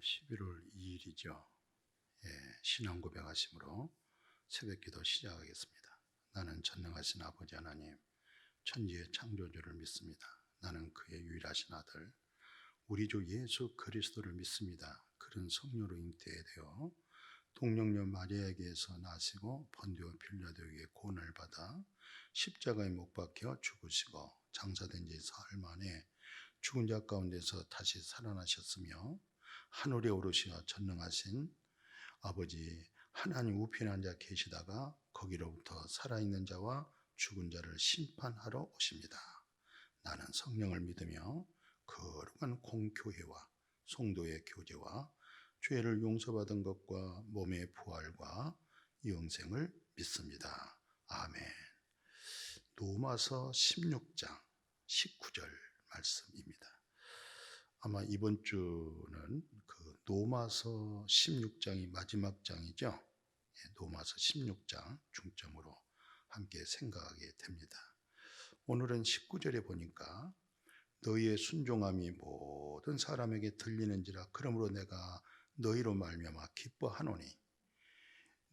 11월 2일이죠. 신앙 고백하심으로 새벽기도 시작하겠습니다. 나는 전능하신 아버지 하나님, 천지의 창조주를 믿습니다. 나는 그의 유일하신 아들, 우리 주 예수 그리스도를 믿습니다. 그런 성령으로 잉태되어 동정녀 마리아에게서 나시고 본디오 빌라도에게 고난을 받아 십자가에 못 박혀 죽으시고 장사된 지 사흘 만에 죽은 자 가운데서 다시 살아나셨으며 하늘에 오르시어 전능하신 아버지 하나님 우편에 앉아 계시다가 거기로부터 살아있는 자와 죽은 자를 심판하러 오십니다. 나는 성령을 믿으며 거룩한 공교회와 성도의 교제와 죄를 용서받은 것과 몸의 부활과 영생을 믿습니다. 아멘. 로마서 16장 19절 말씀입니다. 아마 이번 주는 그 로마서 16장이 마지막 장이죠. 로마서 16장 중점으로 함께 생각하게 됩니다. 오늘은 19절에 보니까 너희의 순종함이 모든 사람에게 들리는지라 그러므로 내가 너희로 말미암아 기뻐하노니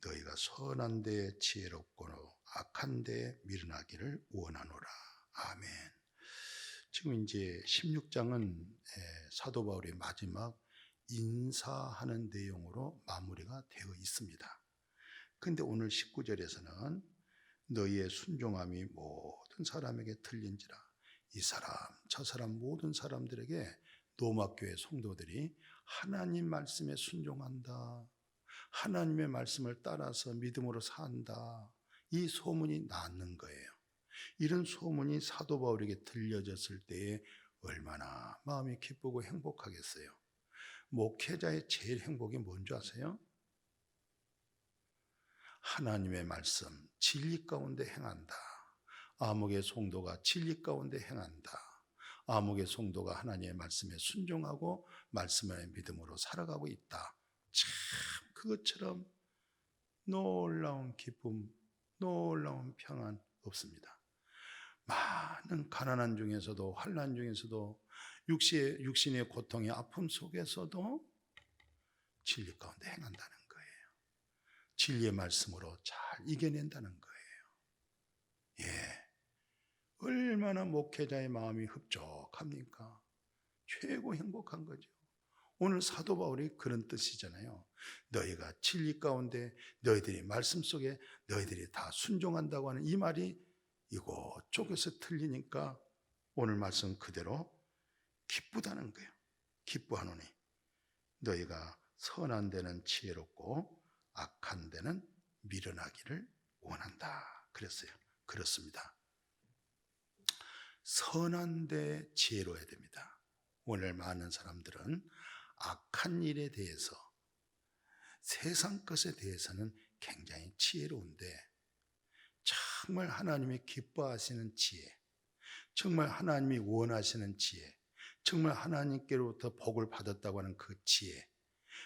너희가 선한 데 지혜롭고 악한 데 미련하기를 원하노라. 아멘. 지금 이제 16장은 사도 바울의 마지막 인사하는 내용으로 마무리가 되어 있습니다. 그런데 오늘 19절에서는 너희의 순종함이 모든 사람에게 들린지라. 이 사람 저 사람 모든 사람들에게 로마교회 성도들이 하나님 말씀에 순종한다, 하나님의 말씀을 따라서 믿음으로 산다, 이 소문이 났는 거예요. 이런 소문이 사도 바울에게 들려졌을 때에 얼마나 마음이 기쁘고 행복하겠어요. 목회자의 제일 행복이 뭔지 아세요? 하나님의 말씀 진리 가운데 행한다. 아목의 성도가 진리 가운데 행한다. 아목의 성도가 하나님의 말씀에 순종하고 말씀의 믿음으로 살아가고 있다. 참 그것처럼 놀라운 기쁨, 놀라운 평안 없습니다. 많은 가난한 중에서도, 환난 중에서도, 육신의 고통의 아픔 속에서도 진리 가운데 행한다는 거예요. 진리의 말씀으로 잘 이겨낸다는 거예요. 얼마나 목회자의 마음이 흡족합니까? 최고 행복한 거죠. 오늘 사도 바울이 그런 뜻이잖아요. 너희가 진리 가운데 너희들이 말씀 속에 너희들이 다 순종한다고 하는 이 말이 이곳저곳에서 틀리니까 오늘 말씀 그대로 기쁘다는 거예요. 기뻐하노니 너희가 선한 데는 지혜롭고 악한 데는 미련하기를 원한다 그랬어요. 그렇습니다. 선한 데 지혜로워야 됩니다. 오늘 많은 사람들은 악한 일에 대해서, 세상 것에 대해서는 굉장히 지혜로운데 정말 하나님이 기뻐하시는 지혜, 정말 하나님이 원하시는 지혜, 정말 하나님께로부터 복을 받았다고 하는 그 지혜,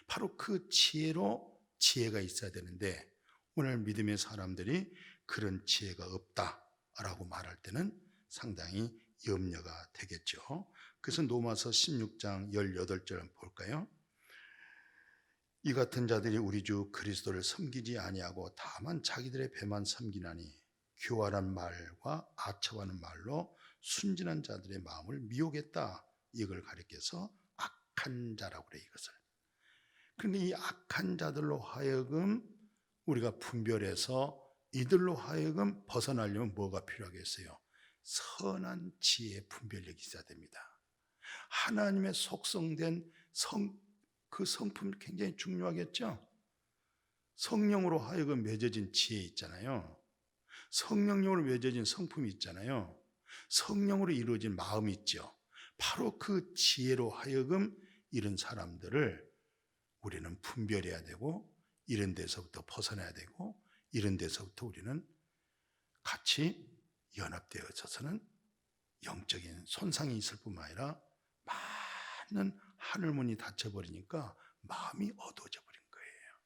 바로 그 지혜로 지혜가 있어야 되는데 오늘 믿음의 사람들이 그런 지혜가 없다라고 말할 때는 상당히 염려가 되겠죠. 그래서 로마서 16장 18절 볼까요? 이 같은 자들이 우리 주 그리스도를 섬기지 아니하고 다만 자기들의 배만 섬기나니 교활한 말과 아첨하는 말로 순진한 자들의 마음을 미혹했다. 이걸 가리켜서 악한 자라고 그래요. 이것을. 그런데 이 악한 자들로 하여금 우리가 분별해서 이들로 하여금 벗어나려면 뭐가 필요하겠어요? 선한 지혜의 분별력이 있어야 됩니다. 하나님의 속성된 그 성품이 굉장히 중요하겠죠? 성령으로 하여금 맺어진 지혜 있잖아요. 성령으로 맺어진 성품이 있잖아요. 성령으로 이루어진 마음이 있죠. 바로 그 지혜로 하여금 이런 사람들을 우리는 분별해야 되고 이런 데서부터 벗어나야 되고 이런 데서부터 우리는 같이 연합되어 있어서는 영적인 손상이 있을 뿐만 아니라 많은 하늘문이 닫혀버리니까 마음이 어두워져 버린 거예요.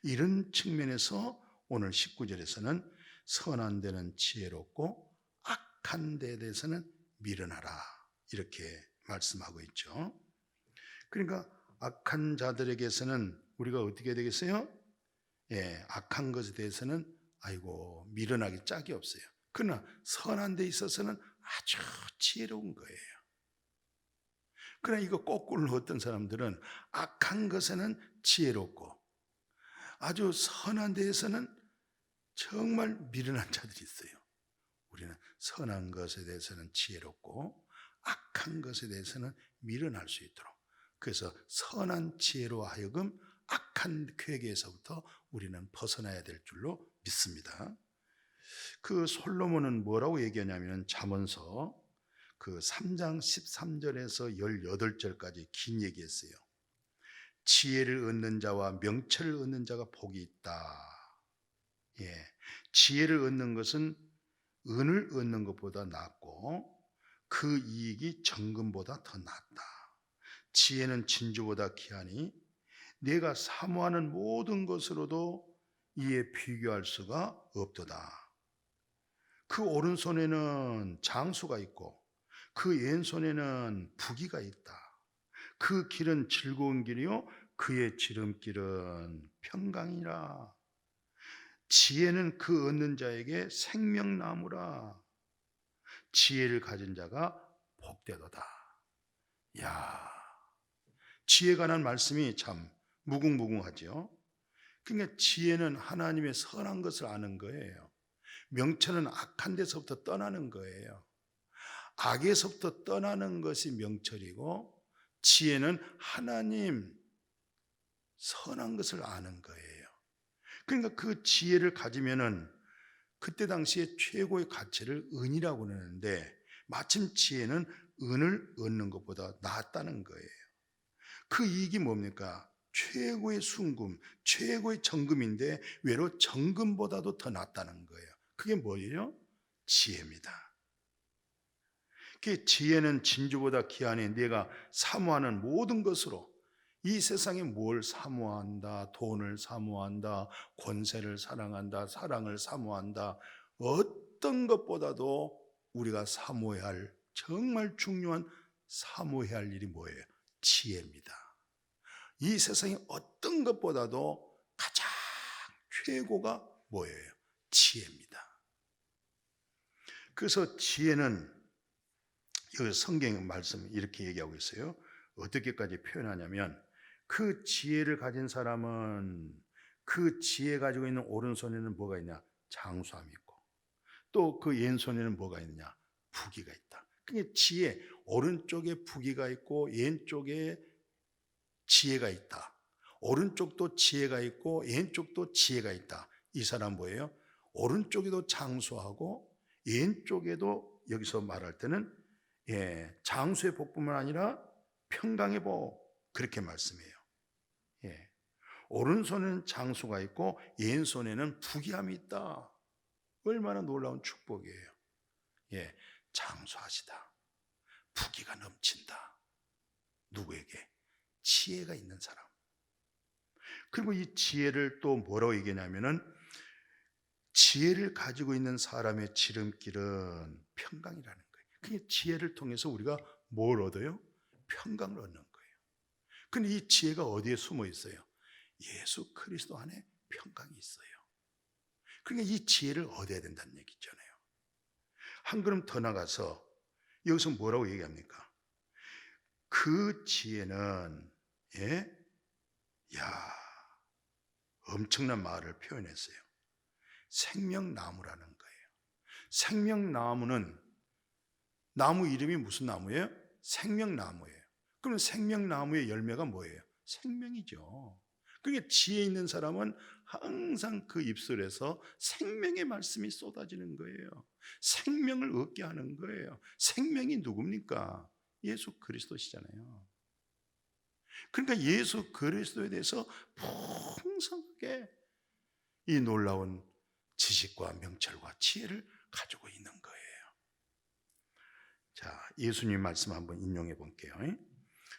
이런 측면에서 오늘 19절에서는 선한 데는 지혜롭고 악한 데에 대해서는 미련하라 이렇게 말씀하고 있죠. 그러니까 악한 자들에게서는 우리가 어떻게 되겠어요? 예, 악한 것에 대해서는 아이고 미련하기 짝이 없어요. 그러나 선한 데 있어서는 아주 지혜로운 거예요. 그러나 이거 거꾸로 어떤 사람들은 악한 것에는 지혜롭고 아주 선한 데에서는 정말 미련한 자들이 있어요. 우리는 선한 것에 대해서는 지혜롭고 악한 것에 대해서는 미련할 수 있도록, 그래서 선한 지혜로 하여금 악한 괴계에서부터 우리는 벗어나야 될 줄로 믿습니다. 그 솔로몬은 뭐라고 얘기하냐면 잠언서 그 3장 13절에서 18절까지 긴 얘기했어요. 지혜를 얻는 자와 명철을 얻는 자가 복이 있다. 예, 지혜를 얻는 것은 은을 얻는 것보다 낫고 그 이익이 정금보다 더 낫다. 지혜는 진주보다 귀하니 내가 사모하는 모든 것으로도 이에 비교할 수가 없도다. 그 오른손에는 장수가 있고 그 왼손에는 부귀가 있다. 그 길은 즐거운 길이요 그의 지름길은 평강이라. 지혜는 그 얻는 자에게 생명나무라. 지혜를 가진 자가 복되도다. 야, 지혜에 관한 말씀이 참 무궁무궁하죠. 그러니까 지혜는 하나님의 선한 것을 아는 거예요. 명철은 악한 데서부터 떠나는 거예요. 악에서부터 떠나는 것이 명철이고 지혜는 하나님 선한 것을 아는 거예요. 그러니까 그 지혜를 가지면은 그때 당시에 최고의 가치를 은이라고 그러는데 마침 지혜는 은을 얻는 것보다 낫다는 거예요. 그 이익이 뭡니까? 최고의 순금, 최고의 정금인데 외로 정금보다도 더 낫다는 거예요. 그게 뭐예요? 지혜입니다. 그 지혜는 진주보다 귀하니 내가 사모하는 모든 것으로, 이 세상에 뭘 사모한다, 돈을 사모한다, 권세를 사랑한다, 사랑을 사모한다, 어떤 것보다도 우리가 사모해야 할 정말 중요한 사모해야 할 일이 뭐예요? 지혜입니다. 이 세상에 어떤 것보다도 가장 최고가 뭐예요? 지혜입니다. 그래서 지혜는 여기 성경 말씀 이렇게 얘기하고 있어요. 어떻게까지 표현하냐면 그 지혜를 가진 사람은 그 지혜 가지고 있는 오른손에는 뭐가 있냐? 장수함이 있고 또 그 왼손에는 뭐가 있냐? 부귀가 있다. 그러니까 지혜, 오른쪽에 부귀가 있고 왼쪽에 지혜가 있다. 오른쪽도 지혜가 있고 왼쪽도 지혜가 있다. 이 사람 뭐예요? 오른쪽에도 장수하고 왼쪽에도 여기서 말할 때는 장수의 복뿐만 아니라 평강의 복, 그렇게 말씀해요. 오른손에는 장수가 있고 왼손에는 부귀함이 있다. 얼마나 놀라운 축복이에요. 장수하시다. 부귀가 넘친다. 누구에게? 지혜가 있는 사람. 그리고 이 지혜를 또 뭐라고 얘기하냐면은 지혜를 가지고 있는 사람의 지름길은 평강이라는 거예요. 그게 지혜를 통해서 우리가 뭘 얻어요? 평강을 얻는 거예요. 근데 이 지혜가 어디에 숨어 있어요? 예수 그리스도 안에 평강이 있어요. 그러니까 이 지혜를 얻어야 된다는 얘기잖아요. 한 걸음 더 나가서 여기서 뭐라고 얘기합니까? 그 지혜는 엄청난 말을 표현했어요. 생명나무라는 거예요. 생명나무는 나무 이름이 무슨 나무예요? 생명나무예요. 그럼 생명나무의 열매가 뭐예요? 생명이죠. 그러니까 지혜 있는 사람은 항상 그 입술에서 생명의 말씀이 쏟아지는 거예요. 생명을 얻게 하는 거예요. 생명이 누굽니까? 예수 그리스도시잖아요. 그러니까 예수 그리스도에 대해서 풍성하게 이 놀라운 지식과 명철과 지혜를 가지고 있는 거예요. 자, 예수님 말씀 한번 인용해 볼게요.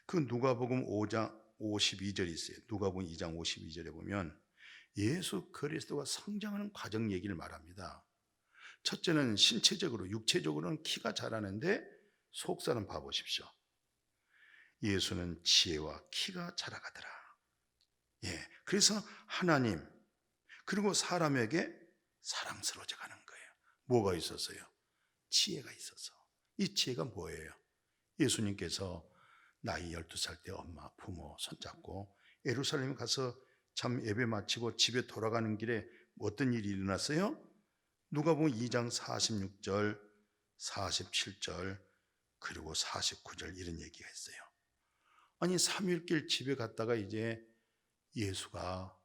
그 누가복음 5장 52절이 있어요. 누가복음 2장 52절에 보면 예수 그리스도가 성장하는 과정 얘기를 말합니다. 첫째는 신체적으로, 육체적으로는 키가 자라는데 속사람 봐보십시오. 예수는 지혜와 키가 자라가더라. 예, 그래서 하나님 그리고 사람에게 사랑스러워져 가는 거예요. 뭐가 있었어요? 지혜가 있어서. 이 지혜가 뭐예요? 예수님께서 나이 12살 때 엄마, 부모 손잡고 예루살렘에 가서 참 예배 마치고 집에 돌아가는 길에 어떤 일이 일어났어요? 누가복음 2장 46절, 47절, 그리고 49절 이런 얘기가 있어요. 아니 3일길 집에 갔다가 이제 예수가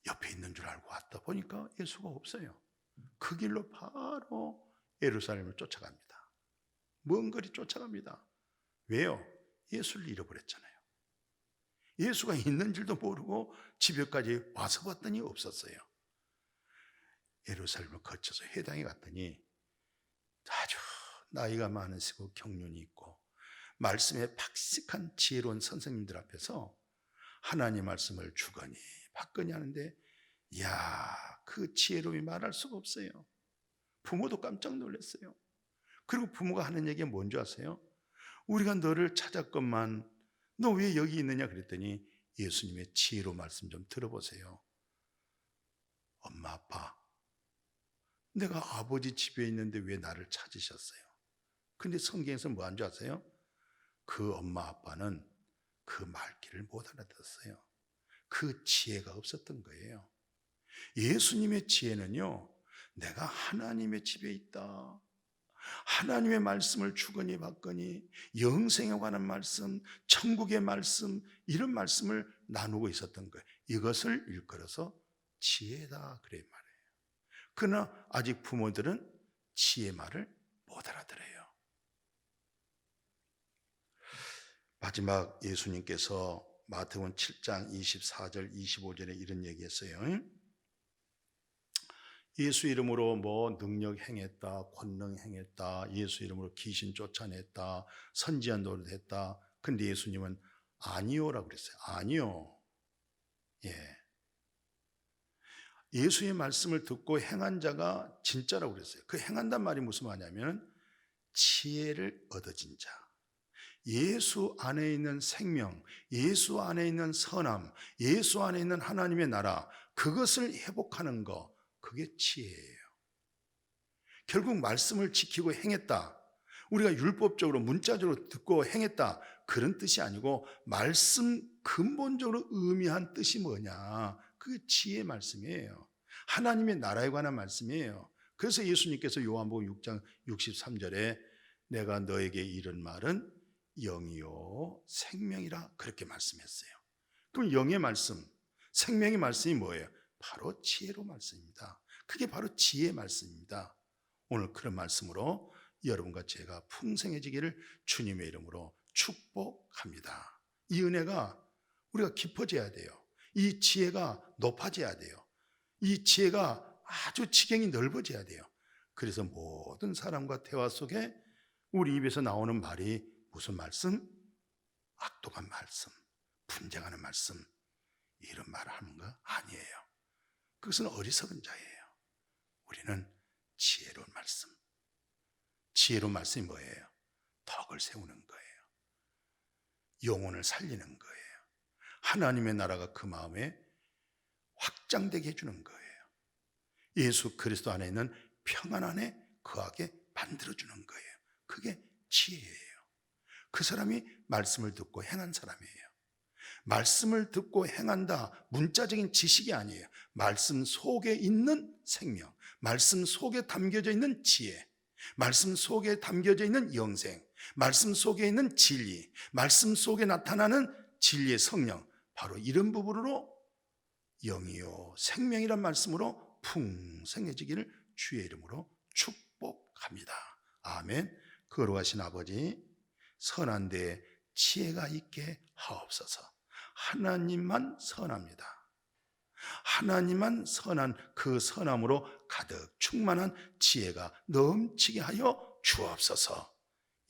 옆에 있는 줄 알고 왔다 보니까 예수가 없어요. 그 길로 바로 예루살렘을 쫓아갑니다. 먼 거리 쫓아갑니다. 왜요? 예수를 잃어버렸잖아요. 예수가 있는 줄도 모르고 집에까지 와서 봤더니 없었어요. 예루살렘을 거쳐서 회당에 갔더니 아주 나이가 많으시고 경륜이 있고 말씀에 박식한 지혜로운 선생님들 앞에서 하나님 말씀을 주거니 받거니 하는데 이야, 그 지혜로움이 말할 수가 없어요. 부모도 깜짝 놀랐어요. 그리고 부모가 하는 얘기가 뭔지 아세요? 우리가 너를 찾았건만 너 왜 여기 있느냐 그랬더니 예수님의 지혜로 말씀 좀 들어보세요. 엄마 아빠, 내가 아버지 집에 있는데 왜 나를 찾으셨어요? 근데 성경에서 뭐 한 줄 아세요? 그 엄마 아빠는 그 말귀를 못 알아들었어요. 그 지혜가 없었던 거예요. 예수님의 지혜는요, 내가 하나님의 집에 있다, 하나님의 말씀을 주거니 받거니 영생에 관한 말씀, 천국의 말씀, 이런 말씀을 나누고 있었던 거예요. 이것을 일컬어서 지혜다 그래 말해요. 그러나 아직 부모들은 지혜 말을 못 알아들어요. 마지막 예수님께서 마태복음 7장 24절 25절에 이런 얘기했어요. 예수 이름으로 뭐 능력 행했다, 권능 행했다, 예수 이름으로 귀신 쫓아냈다, 선지한 노릇 했다. 근데 예수님은 아니요라고 그랬어요. 아니요. 예. 예수의 말씀을 듣고 행한 자가 진짜라고 그랬어요. 그 행한단 말이 무슨 말이냐면 지혜를 얻어진 자, 예수 안에 있는 생명, 예수 안에 있는 선함, 예수 안에 있는 하나님의 나라, 그것을 회복하는 거, 그게 지혜예요. 결국 말씀을 지키고 행했다, 우리가 율법적으로 문자적으로 듣고 행했다, 그런 뜻이 아니고 말씀 근본적으로 의미한 뜻이 뭐냐, 그게 지혜의 말씀이에요. 하나님의 나라에 관한 말씀이에요. 그래서 예수님께서 요한복음 6장 63절에 내가 너에게 이른 말은 영이요 생명이라 그렇게 말씀했어요. 그럼 영의 말씀, 생명의 말씀이 뭐예요? 바로 지혜로 말씀입니다. 그게 바로 지혜의 말씀입니다. 오늘 그런 말씀으로 여러분과 제가 풍성해지기를 주님의 이름으로 축복합니다. 이 은혜가 우리가 깊어져야 돼요. 이 지혜가 높아져야 돼요. 이 지혜가 아주 지경이 넓어져야 돼요. 그래서 모든 사람과 대화 속에 우리 입에서 나오는 말이 무슨 말씀? 악독한 말씀, 분쟁하는 말씀, 이런 말을 하는 거 아니에요. 그것은 어리석은 자예요. 우리는 지혜로운 말씀. 지혜로운 말씀이 뭐예요? 덕을 세우는 거예요. 영혼을 살리는 거예요. 하나님의 나라가 그 마음에 확장되게 해주는 거예요. 예수 그리스도 안에 있는 평안 안에 거하게 만들어주는 거예요. 그게 지혜예요. 그 사람이 말씀을 듣고 행한 사람이에요. 말씀을 듣고 행한다, 문자적인 지식이 아니에요. 말씀 속에 있는 생명, 말씀 속에 담겨져 있는 지혜, 말씀 속에 담겨져 있는 영생, 말씀 속에 있는 진리, 말씀 속에 나타나는 진리의 성령, 바로 이런 부분으로 영이요 생명이란 말씀으로 풍성해지기를 주의 이름으로 축복합니다. 아멘. 거룩하신 아버지, 선한 데에 지혜가 있게 하옵소서. 하나님만 선합니다. 하나님만 선한 그 선함으로 가득 충만한 지혜가 넘치게 하여 주옵소서.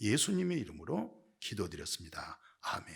예수님의 이름으로 기도드렸습니다. 아멘.